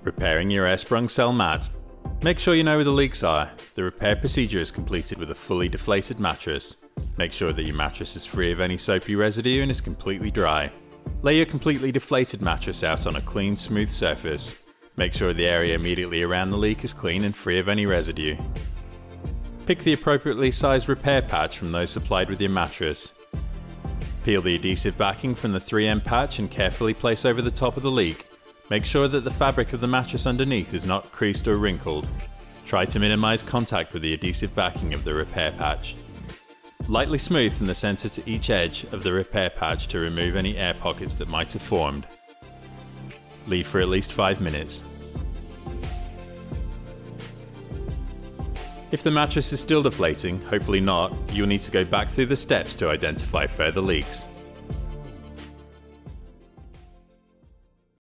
Repairing your air sprung cell mat. Make sure you know where the leaks are. The repair procedure is completed with a fully deflated mattress. Make sure that your mattress is free of any soapy residue and is completely dry. Lay your completely deflated mattress out on a clean, smooth surface. Make sure the area immediately around the leak is clean and free of any residue. Pick the appropriately sized repair patch from those supplied with your mattress. Peel the adhesive backing from the 3M patch and carefully place over the top of the leak. Make sure that the fabric of the mattress underneath is not creased or wrinkled. Try to minimize contact with the adhesive backing of the repair patch. Lightly smooth from the center to each edge of the repair patch to remove any air pockets that might have formed. Leave for at least 5 minutes. If the mattress is still deflating, hopefully not, you'll need to go back through the steps to identify further leaks.